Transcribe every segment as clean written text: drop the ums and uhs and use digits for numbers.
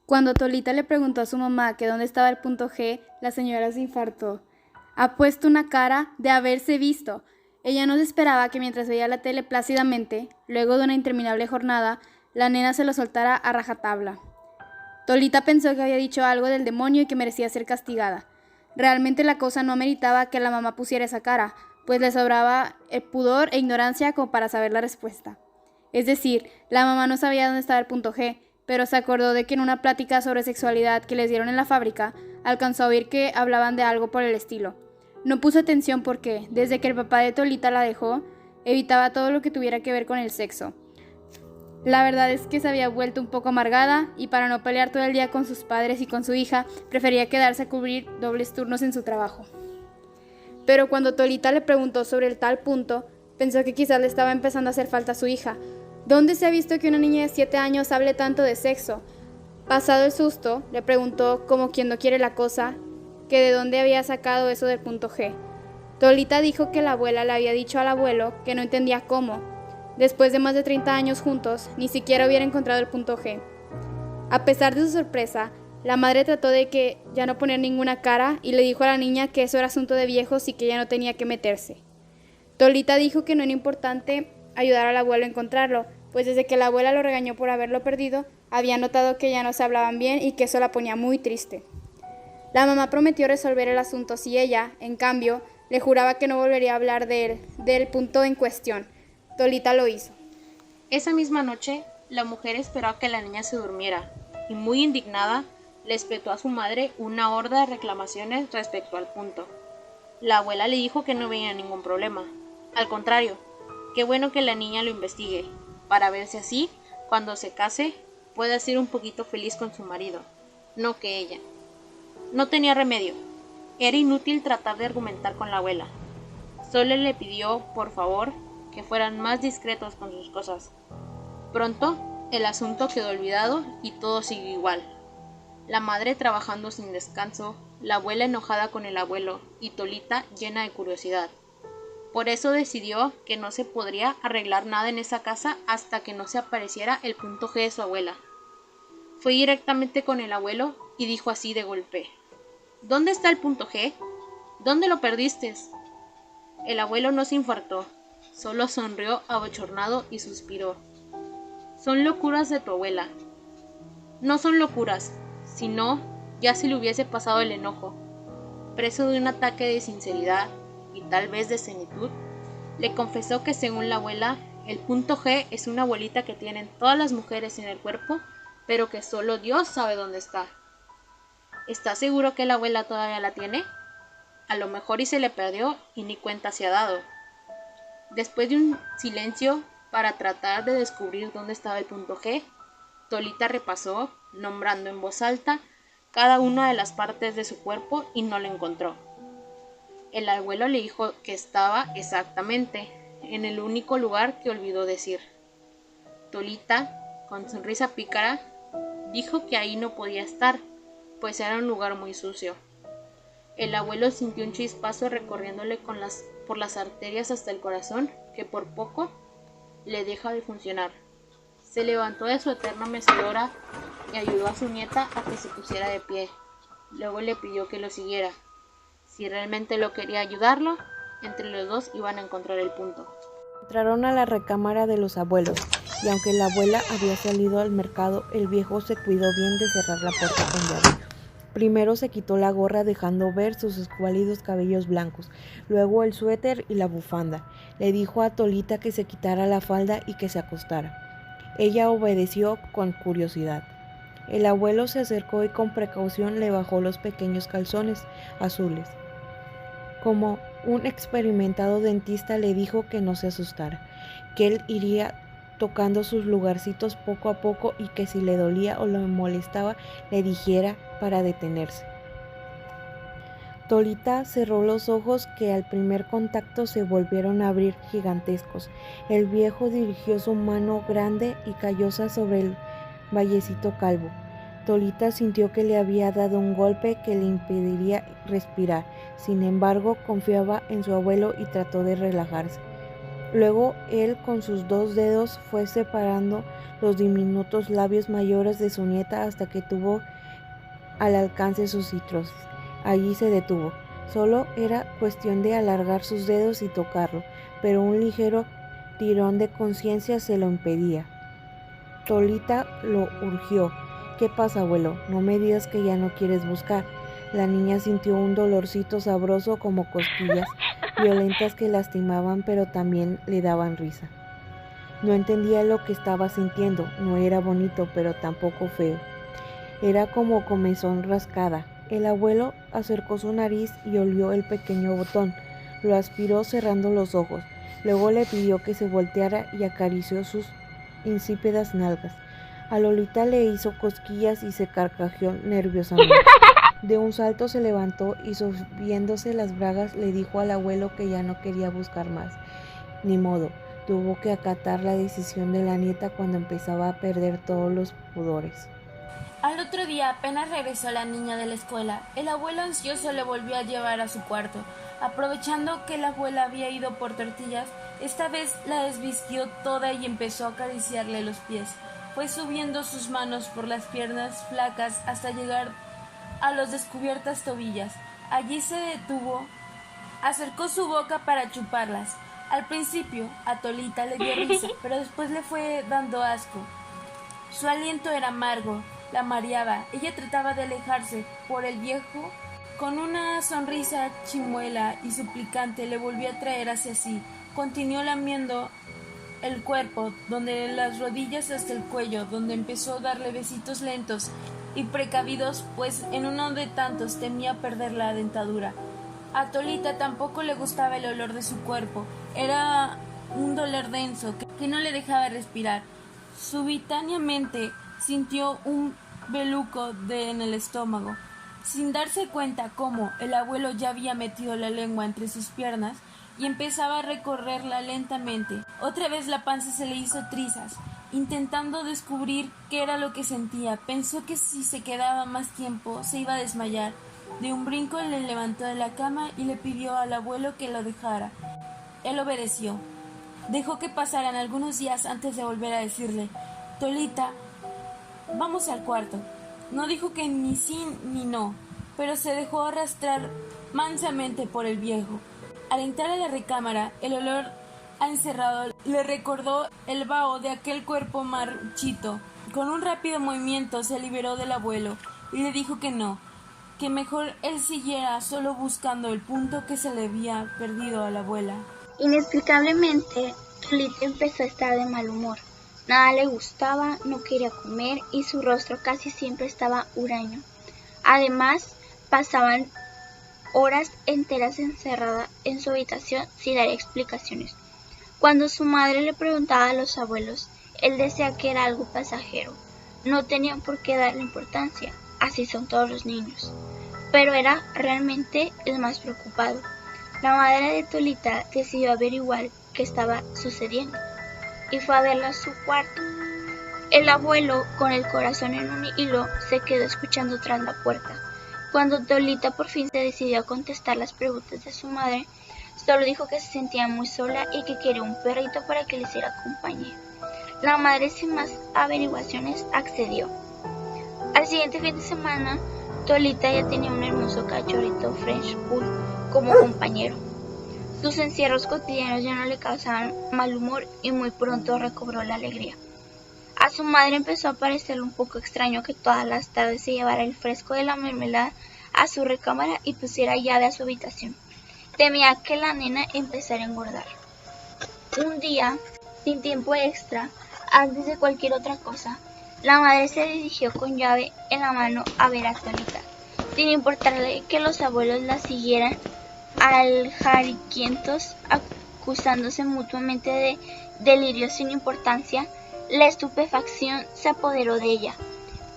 Cuando Tolita le preguntó a su mamá que dónde estaba el punto G, la señora se infartó. Ha puesto una cara de haberse visto. Ella no se esperaba que mientras veía la tele plácidamente, luego de una interminable jornada, la nena se lo soltara a rajatabla. Tolita pensó que había dicho algo del demonio y que merecía ser castigada. Realmente la cosa no meritaba que la mamá pusiera esa cara, pues le sobraba el pudor e ignorancia como para saber la respuesta. Es decir, la mamá no sabía dónde estaba el punto G, pero se acordó de que en una plática sobre sexualidad que les dieron en la fábrica, alcanzó a oír que hablaban de algo por el estilo. No puso atención porque, desde que el papá de Tolita la dejó, evitaba todo lo que tuviera que ver con el sexo. La verdad es que se había vuelto un poco amargada y para no pelear todo el día con sus padres y con su hija, prefería quedarse a cubrir dobles turnos en su trabajo. Pero cuando Tolita le preguntó sobre el tal punto, pensó que quizás le estaba empezando a hacer falta a su hija. ¿Dónde se ha visto que una niña de 7 años hable tanto de sexo? Pasado el susto, le preguntó, como quien no quiere la cosa, que de dónde había sacado eso del punto G. Tolita dijo que la abuela le había dicho al abuelo que no entendía cómo. Después de más de 30 años juntos, ni siquiera hubiera encontrado el punto G. A pesar de su sorpresa, la madre trató de que ya no poner ninguna cara y le dijo a la niña que eso era asunto de viejos y que ella no tenía que meterse. Tolita dijo que no era importante ayudar al abuelo a encontrarlo, pues desde que la abuela lo regañó por haberlo perdido, había notado que ya no se hablaban bien y que eso la ponía muy triste. La mamá prometió resolver el asunto si ella, en cambio, le juraba que no volvería a hablar del punto en cuestión. Tolita lo hizo. Esa misma noche, la mujer esperó a que la niña se durmiera y, muy indignada, le espetó a su madre una horda de reclamaciones respecto al punto. La abuela le dijo que no veía ningún problema. Al contrario, qué bueno que la niña lo investigue, para ver si así, cuando se case, pueda ser un poquito feliz con su marido, no que ella. No tenía remedio. Era inútil tratar de argumentar con la abuela. Solo le pidió, por favor, que fueran más discretos con sus cosas. Pronto, el asunto quedó olvidado y todo siguió igual. La madre trabajando sin descanso, la abuela enojada con el abuelo y Tolita llena de curiosidad. Por eso decidió que no se podría arreglar nada en esa casa hasta que no se apareciera el punto G de su abuela. Fue directamente con el abuelo y dijo así de golpe: ¿Dónde está el punto G? ¿Dónde lo perdiste? El abuelo no se infartó, solo sonrió abochornado y suspiró. Son locuras de tu abuela. No son locuras, sino ya se le hubiese pasado el enojo. Preso de un ataque de sinceridad y tal vez de senitud, le confesó que según la abuela, el punto G es una bolita que tienen todas las mujeres en el cuerpo, pero que solo Dios sabe dónde está. ¿Está seguro que la abuela todavía la tiene? A lo mejor y se le perdió y ni cuenta se ha dado. Después de un silencio para tratar de descubrir dónde estaba el punto G, Tolita repasó, nombrando en voz alta, cada una de las partes de su cuerpo y no lo encontró. El abuelo le dijo que estaba exactamente en el único lugar que olvidó decir. Tolita, con sonrisa pícara, dijo que ahí no podía estar, pues era un lugar muy sucio. El abuelo sintió un chispazo recorriéndole por las arterias hasta el corazón, que por poco le deja de funcionar. Se levantó de su eterna mecedora y ayudó a su nieta a que se pusiera de pie. Luego le pidió que lo siguiera. Si realmente lo quería ayudarlo, entre los dos iban a encontrar el punto. Entraron a la recámara de los abuelos, y aunque la abuela había salido al mercado, el viejo se cuidó bien de cerrar la puerta con llave. Primero se quitó la gorra dejando ver sus escuálidos cabellos blancos, luego el suéter y la bufanda. Le dijo a Tolita que se quitara la falda y que se acostara. Ella obedeció con curiosidad. El abuelo se acercó y con precaución le bajó los pequeños calzones azules. Como un experimentado dentista le dijo que no se asustara, que él iría tocando sus lugarcitos poco a poco y que si le dolía o le molestaba le dijera para detenerse. Tolita cerró los ojos que al primer contacto se volvieron a abrir gigantescos. El viejo dirigió su mano grande y callosa sobre el vallecito calvo. Tolita sintió que le había dado un golpe que le impediría respirar. Sin embargo, confiaba en su abuelo y trató de relajarse. Luego él con sus 2 dedos fue separando los diminutos labios mayores de su nieta hasta que tuvo al alcance sus citrosis. Allí se detuvo. Solo era cuestión de alargar sus dedos y tocarlo, pero un ligero tirón de conciencia se lo impedía. Tolita lo urgió. ¿Qué pasa, abuelo? No me digas que ya no quieres buscar. La niña sintió un dolorcito sabroso como cosquillas, violentas que lastimaban pero también le daban risa. No entendía lo que estaba sintiendo, no era bonito pero tampoco feo. Era como comezón rascada. El abuelo acercó su nariz y olió el pequeño botón. Lo aspiró cerrando los ojos. Luego le pidió que se volteara y acarició sus insípidas nalgas. A Lolita le hizo cosquillas y se carcajeó nerviosamente. De un salto se levantó y subiéndose las bragas le dijo al abuelo que ya no quería buscar más. Ni modo, tuvo que acatar la decisión de la nieta cuando empezaba a perder todos los pudores. Al otro día apenas regresó la niña de la escuela. El abuelo ansioso le volvió a llevar a su cuarto. Aprovechando que la abuela había ido por tortillas, esta vez la desvistió toda y empezó a acariciarle los pies. Fue subiendo sus manos por las piernas flacas hasta llegar a las descubiertas tobillas. Allí se detuvo, acercó su boca para chuparlas. Al principio a Tolita le dio risa, pero después le fue dando asco. Su aliento era amargo, la mareaba. Ella trataba de alejarse, por el viejo, con una sonrisa chimuela y suplicante, le volvió a traer hacia sí. Continuó lamiendo el cuerpo, donde las rodillas hasta el cuello, donde empezó a darle besitos lentos y precavidos, pues en uno de tantos temía perder la dentadura. A Tolita tampoco le gustaba el olor de su cuerpo. Era un dolor denso que no le dejaba respirar. Súbitamente sintió un beluco en el estómago. Sin darse cuenta cómo el abuelo ya había metido la lengua entre sus piernas y empezaba a recorrerla lentamente. Otra vez la panza se le hizo trizas. Intentando descubrir qué era lo que sentía, pensó que si se quedaba más tiempo se iba a desmayar. De un brinco le levantó de la cama y le pidió al abuelo que lo dejara. Él obedeció. Dejó que pasaran algunos días antes de volver a decirle: Tolita, vamos al cuarto. No dijo que ni sí ni no, pero se dejó arrastrar mansamente por el viejo. Al entrar a la recámara, el olor a encerrado le recordó el vaho de aquel cuerpo marchito. Con un rápido movimiento se liberó del abuelo y le dijo que no, que mejor él siguiera solo buscando el punto que se le había perdido a la abuela. Inexplicablemente, Tolita empezó a estar de mal humor. Nada le gustaba, no quería comer y su rostro casi siempre estaba huraño. Además, pasaban horas enteras encerrada en su habitación sin dar explicaciones. Cuando su madre le preguntaba a los abuelos, él decía que era algo pasajero. No tenían por qué darle importancia, así son todos los niños. Pero era realmente el más preocupado. La madre de Tolita decidió averiguar qué estaba sucediendo y fue a verla a su cuarto. El abuelo, con el corazón en un hilo, se quedó escuchando tras la puerta. Cuando Tolita por fin se decidió a contestar las preguntas de su madre, solo dijo que se sentía muy sola y que quería un perrito para que le hiciera compañía. La madre, sin más averiguaciones, accedió. Al siguiente fin de semana, Tolita ya tenía un hermoso cachorrito French Bull como compañero. Sus encierros cotidianos ya no le causaban mal humor y muy pronto recobró la alegría. A su madre empezó a parecerle un poco extraño que todas las tardes se llevara el fresco de la mermelada a su recámara y pusiera llave a su habitación. Temía que la nena empezara a engordar. Un día, sin tiempo extra, antes de cualquier otra cosa, la madre se dirigió con llave en la mano a ver a Tolita. Sin importarle que los abuelos la siguieran aljariquientos, acusándose mutuamente de delirios sin importancia, la estupefacción se apoderó de ella,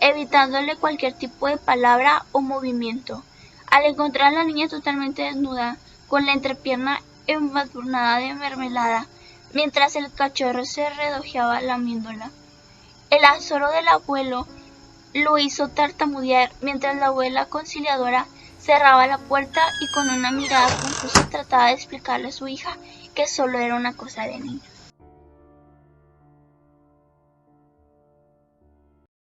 evitándole cualquier tipo de palabra o movimiento. Al encontrar a la niña totalmente desnuda, con la entrepierna embadurnada de mermelada, mientras el cachorro se redojeaba lamiéndola, el azoro del abuelo lo hizo tartamudear mientras la abuela conciliadora cerraba la puerta y con una mirada confusa trataba de explicarle a su hija que solo era una cosa de niños.